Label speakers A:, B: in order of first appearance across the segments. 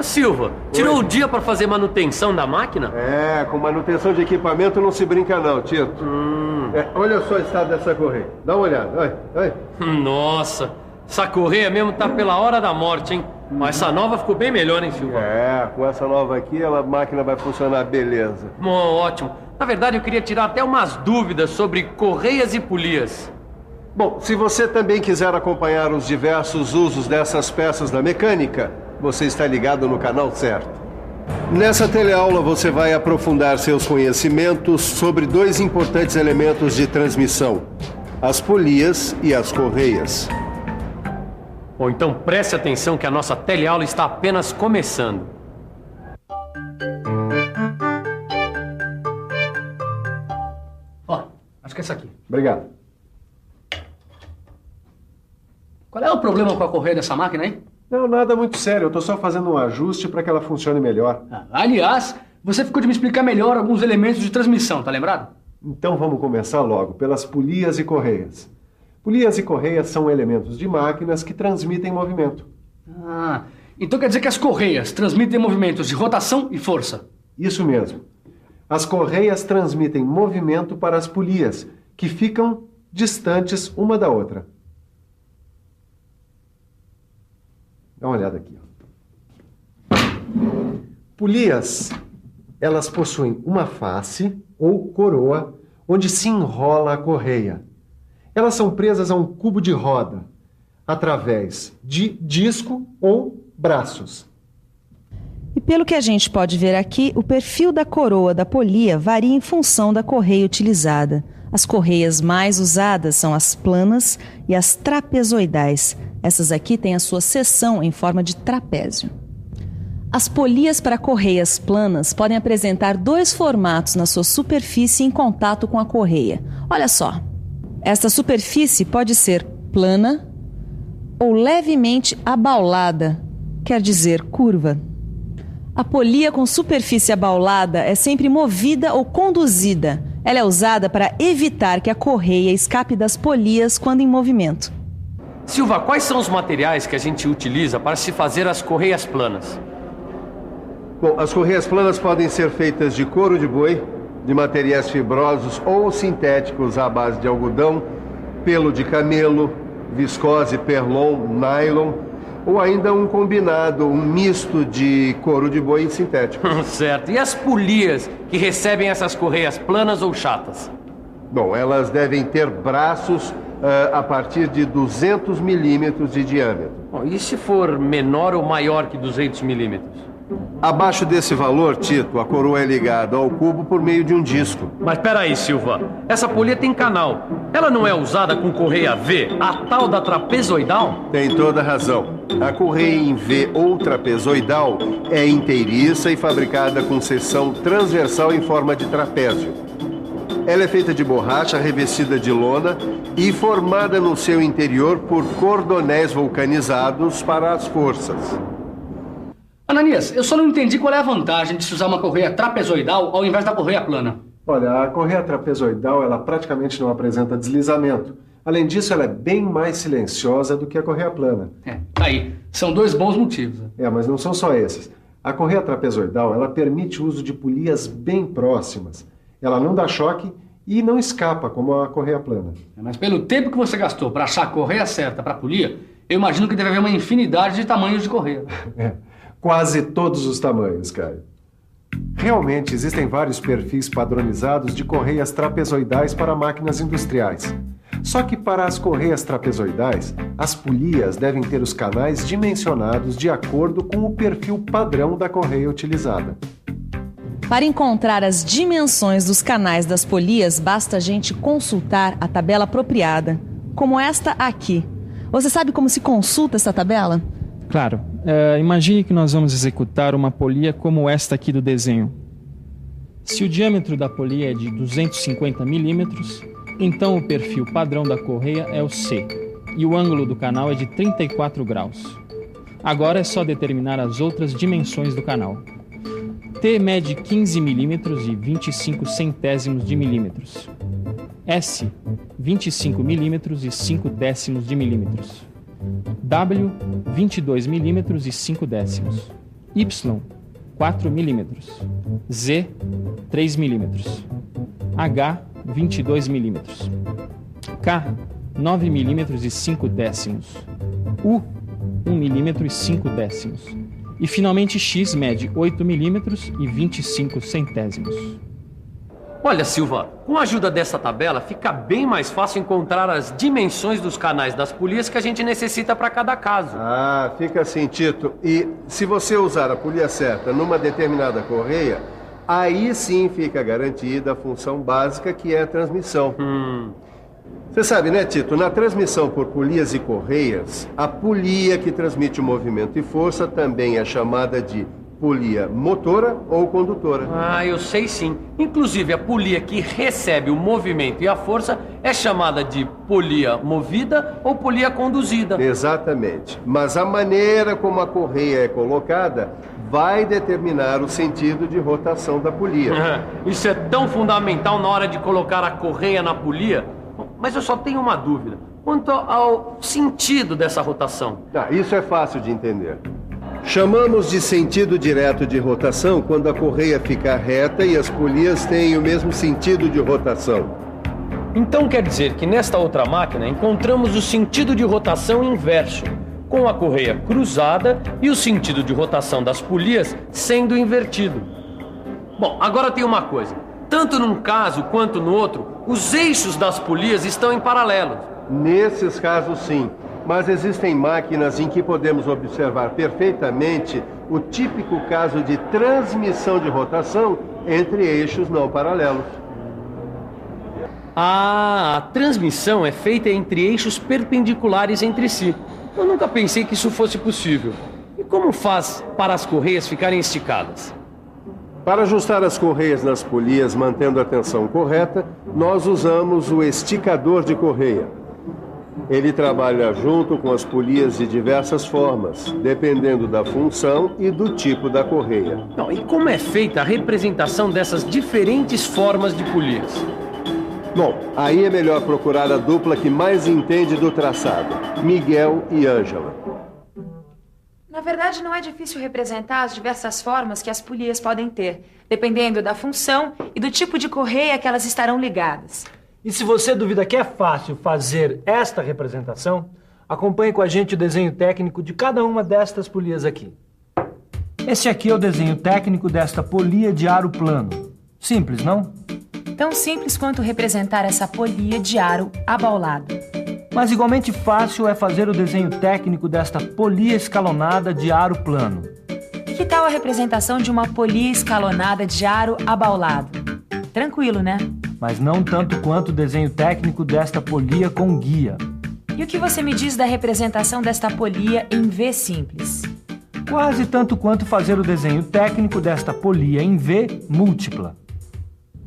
A: Silva, tirou o dia para fazer manutenção da máquina?
B: Com manutenção de equipamento não se brinca não, Tito. Olha só o estado dessa correia. Dá uma olhada, olha.
A: Nossa, essa correia mesmo tá pela hora da morte, hein? Mas essa nova ficou bem melhor, hein, Silva?
B: Com essa nova aqui, a máquina vai funcionar beleza.
A: Bom, ótimo. Na verdade, eu queria tirar até umas dúvidas sobre correias e polias.
B: Bom, se você também quiser acompanhar os diversos usos dessas peças da mecânica, você está ligado no canal certo. Nessa teleaula você vai aprofundar seus conhecimentos sobre dois importantes elementos de transmissão: as polias e as correias.
A: Bom, então preste atenção que a nossa teleaula está apenas começando.
C: Acho que é essa aqui.
B: Obrigado.
C: Qual é o problema com a correia dessa máquina, hein?
B: Não, nada muito sério. Eu estou só fazendo um ajuste para que ela funcione melhor.
C: Aliás, você ficou de me explicar melhor alguns elementos de transmissão, tá lembrado?
B: Então vamos começar logo pelas polias e correias. Polias e correias são elementos de máquinas que transmitem movimento.
C: Então quer dizer que as correias transmitem movimentos de rotação e força.
B: Isso mesmo. As correias transmitem movimento para as polias, que ficam distantes uma da outra. Dá uma olhada aqui. Polias, elas possuem uma face ou coroa onde se enrola a correia. Elas são presas a um cubo de roda através de disco ou braços.
D: E pelo que a gente pode ver aqui, o perfil da coroa da polia varia em função da correia utilizada. As correias mais usadas são as planas e as trapezoidais. Essas aqui têm a sua seção em forma de trapézio. As polias para correias planas podem apresentar dois formatos na sua superfície em contato com a correia. Olha só, esta superfície pode ser plana ou levemente abaulada, quer dizer, curva. A polia com superfície abaulada é sempre movida ou conduzida. Ela é usada para evitar que a correia escape das polias quando em movimento.
A: Silva, quais são os materiais que a gente utiliza para se fazer as correias planas?
B: Bom, as correias planas podem ser feitas de couro de boi, de materiais fibrosos ou sintéticos à base de algodão, pelo de camelo, viscose, perlon, nylon, ou ainda um combinado, um misto de couro de boi e sintético.
A: Certo. E as polias que recebem essas correias planas ou chatas?
B: Bom, elas devem ter braços a partir de 200 milímetros de diâmetro.
A: Bom, e se for menor ou maior que 200 milímetros?
B: Abaixo desse valor, Tito, a coroa é ligada ao cubo por meio de um disco.
A: Mas peraí, Silva, essa polia tem canal. Ela não é usada com correia V, a tal da trapezoidal?
B: Tem toda a razão. A correia em V ou trapezoidal é inteiriça e fabricada com seção transversal em forma de trapézio. Ela é feita de borracha revestida de lona e formada no seu interior por cordonéis vulcanizados para as forças.
C: Ananias, eu só não entendi qual é a vantagem de se usar uma correia trapezoidal ao invés da correia plana.
B: Olha, a correia trapezoidal, ela praticamente não apresenta deslizamento. Além disso, ela é bem mais silenciosa do que a correia plana.
C: Tá aí. São dois bons motivos.
B: Mas não são só esses. A correia trapezoidal, ela permite o uso de polias bem próximas. Ela não dá choque e não escapa, como a correia plana.
C: Mas pelo tempo que você gastou para achar a correia certa para a polia, eu imagino que deve haver uma infinidade de tamanhos de correia.
B: Quase todos os tamanhos, Caio. Realmente, existem vários perfis padronizados de correias trapezoidais para máquinas industriais. Só que para as correias trapezoidais, as polias devem ter os canais dimensionados de acordo com o perfil padrão da correia utilizada.
D: Para encontrar as dimensões dos canais das polias, basta a gente consultar a tabela apropriada, como esta aqui. Você sabe como se consulta essa tabela?
E: Claro. Imagine que nós vamos executar uma polia como esta aqui do desenho. Se o diâmetro da polia é de 250 milímetros, então o perfil padrão da correia é o C, e o ângulo do canal é de 34 graus. Agora é só determinar as outras dimensões do canal. T mede 15 milímetros e 25 centésimos de milímetros. S, 25 milímetros e 5 décimos de milímetros. W, 22 milímetros e 5 décimos. Y, 4 milímetros. Z, 3 milímetros. H, 22 milímetros. K, 9 milímetros e 5 décimos. U, 1 milímetro e 5 décimos. E finalmente X mede 8 milímetros e 25 centésimos.
A: Olha, Silva, com a ajuda dessa tabela, fica bem mais fácil encontrar as dimensões dos canais das polias que a gente necessita para cada caso.
B: Ah, fica assim, Tito. E se você usar a polia certa numa determinada correia, aí sim fica garantida a função básica que é a transmissão. Você sabe, né, Tito? Na transmissão por polias e correias, a polia que transmite o movimento e força também é chamada de polia motora ou condutora.
A: Ah, eu sei sim. Inclusive, a polia que recebe o movimento e a força é chamada de polia movida ou polia conduzida.
B: Exatamente. Mas a maneira como a correia é colocada vai determinar o sentido de rotação da polia.
A: Isso é tão fundamental na hora de colocar a correia na polia. Mas eu só tenho uma dúvida. Quanto ao sentido dessa rotação.
B: Isso é fácil de entender. Chamamos de sentido direto de rotação quando a correia fica reta e as polias têm o mesmo sentido de rotação.
A: Então quer dizer que nesta outra máquina encontramos o sentido de rotação inverso, com a correia cruzada e o sentido de rotação das polias sendo invertido. Bom, agora tem uma coisa. Tanto num caso quanto no outro, os eixos das polias estão em paralelo.
B: Nesses casos, sim. Mas existem máquinas em que podemos observar perfeitamente o típico caso de transmissão de rotação entre eixos não paralelos.
A: Ah, a transmissão é feita entre eixos perpendiculares entre si. Eu nunca pensei que isso fosse possível. E como faz para as correias ficarem esticadas?
B: Para ajustar as correias nas polias mantendo a tensão correta, nós usamos o esticador de correia. Ele trabalha junto com as polias de diversas formas, dependendo da função e do tipo da correia.
A: Não, e como é feita a representação dessas diferentes formas de polias?
B: Bom, aí é melhor procurar a dupla que mais entende do traçado, Miguel e Ângela.
F: Na verdade, não é difícil representar as diversas formas que as polias podem ter, dependendo da função e do tipo de correia que elas estarão ligadas.
G: E se você duvida que é fácil fazer esta representação, acompanhe com a gente o desenho técnico de cada uma destas polias aqui. Este aqui é o desenho técnico desta polia de aro plano. Simples, não?
F: Tão simples quanto representar essa polia de aro abaulado.
G: Mas igualmente fácil é fazer o desenho técnico desta polia escalonada de aro plano.
F: Que tal a representação de uma polia escalonada de aro abaulado? Tranquilo, né?
G: Mas não tanto quanto o desenho técnico desta polia com guia.
F: E o que você me diz da representação desta polia em V simples?
G: Quase tanto quanto fazer o desenho técnico desta polia em V múltipla.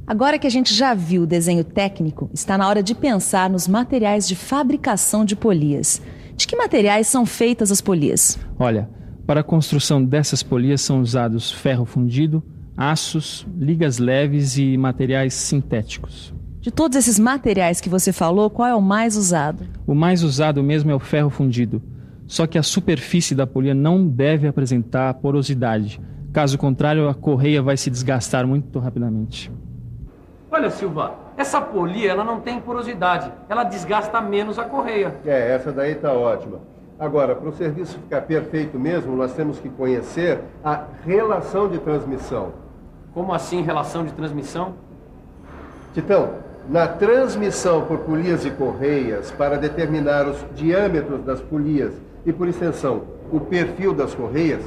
D: Agora que a gente já viu o desenho técnico, está na hora de pensar nos materiais de fabricação de polias. De que materiais são feitas as polias?
E: Olha, para a construção dessas polias são usados ferro fundido, aços, ligas leves e materiais sintéticos.
D: De todos esses materiais que você falou, qual é o mais usado?
E: O mais usado mesmo é o ferro fundido. Só que a superfície da polia não deve apresentar porosidade. Caso contrário, a correia vai se desgastar muito rapidamente.
A: Olha, Silva, essa polia ela não tem porosidade. Ela desgasta menos a correia.
B: Essa daí tá ótima. Agora, para o serviço ficar perfeito mesmo, nós temos que conhecer a relação de transmissão.
A: Como assim, relação de transmissão?
B: Titão, na transmissão por polias e correias, para determinar os diâmetros das polias e, por extensão, o perfil das correias,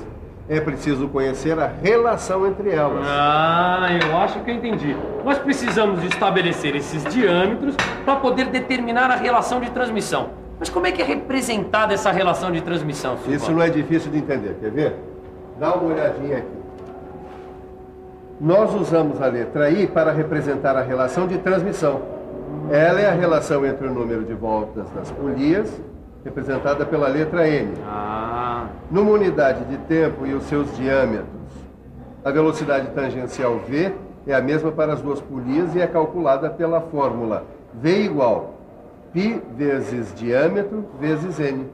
B: é preciso conhecer a relação entre elas.
A: Ah, eu acho que eu entendi. Nós precisamos estabelecer esses diâmetros para poder determinar a relação de transmissão. Mas como é que é representada essa relação de transmissão, Silva?
B: Isso não é difícil de entender, quer ver? Dá uma olhadinha aqui. Nós usamos a letra I para representar a relação de transmissão. Ela é a relação entre o número de voltas das polias, representada pela letra N. Numa unidade de tempo e os seus diâmetros, a velocidade tangencial V é a mesma para as duas polias e é calculada pela fórmula V igual π vezes diâmetro vezes N.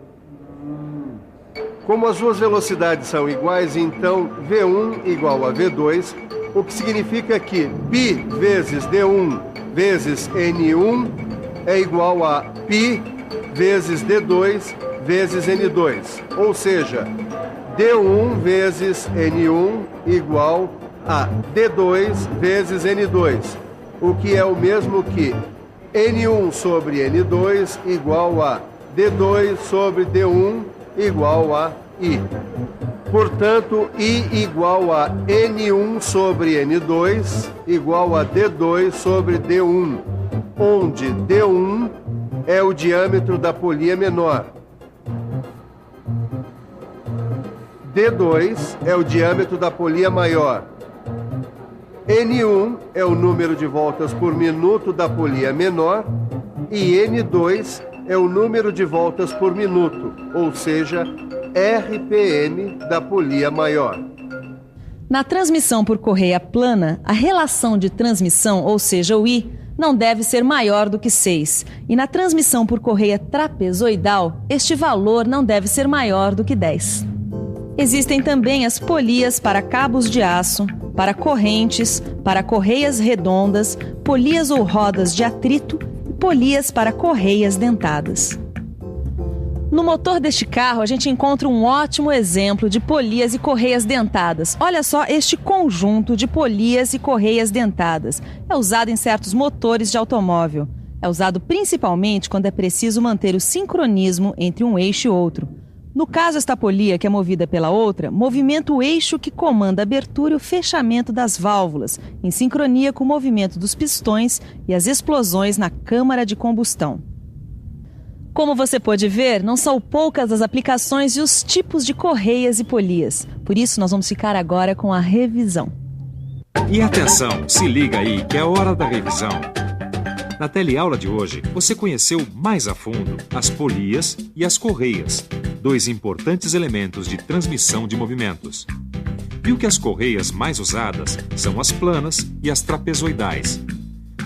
B: Como as duas velocidades são iguais, então V1 igual a V2, o que significa que π vezes D1 vezes N1 é igual a π vezes D2 vezes N2. Ou seja, D1 vezes N1 igual a D2 vezes N2, o que é o mesmo que N1 sobre N2 igual a D2 sobre D1 igual a I. Portanto, I igual a N1 sobre N2 igual a D2 sobre D1, onde D1 é o diâmetro da polia menor. D2 é o diâmetro da polia maior. N1 é o número de voltas por minuto da polia menor e N2 é o número de voltas por minuto, ou seja, RPM da polia maior.
D: Na transmissão por correia plana, a relação de transmissão, ou seja, o I, não deve ser maior do que 6. E na transmissão por correia trapezoidal, este valor não deve ser maior do que 10. Existem também as polias para cabos de aço, para correntes, para correias redondas, polias ou rodas de atrito e polias para correias dentadas. No motor deste carro, a gente encontra um ótimo exemplo de polias e correias dentadas. Olha só este conjunto de polias e correias dentadas. É usado em certos motores de automóvel. É usado principalmente quando é preciso manter o sincronismo entre um eixo e outro. No caso, esta polia, que é movida pela outra, movimenta o eixo que comanda a abertura e o fechamento das válvulas, em sincronia com o movimento dos pistões e as explosões na câmara de combustão. Como você pode ver, não são poucas as aplicações e os tipos de correias e polias. Por isso, nós vamos ficar agora com a revisão.
H: E atenção, se liga aí que é a hora da revisão. Na teleaula de hoje, você conheceu mais a fundo as polias e as correias, dois importantes elementos de transmissão de movimentos. Viu que as correias mais usadas são as planas e as trapezoidais.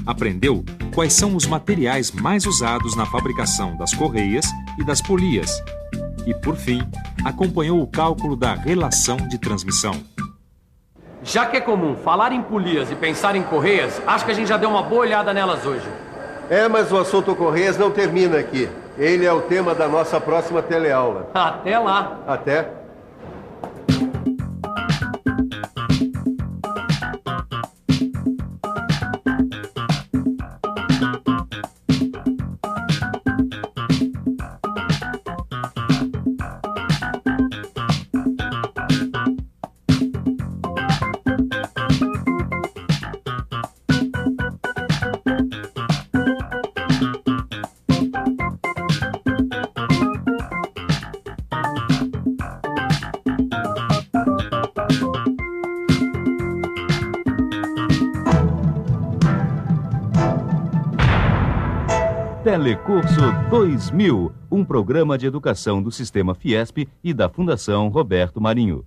H: Aprendeu quais são os materiais mais usados na fabricação das correias e das polias. E, por fim, acompanhou o cálculo da relação de transmissão.
A: Já que é comum falar em polias e pensar em correias, acho que a gente já deu uma boa olhada nelas hoje.
B: Mas o assunto correias não termina aqui. Ele é o tema da nossa próxima teleaula.
A: Até lá.
B: Até.
I: Telecurso 2000, um programa de educação do Sistema Fiesp e da Fundação Roberto Marinho.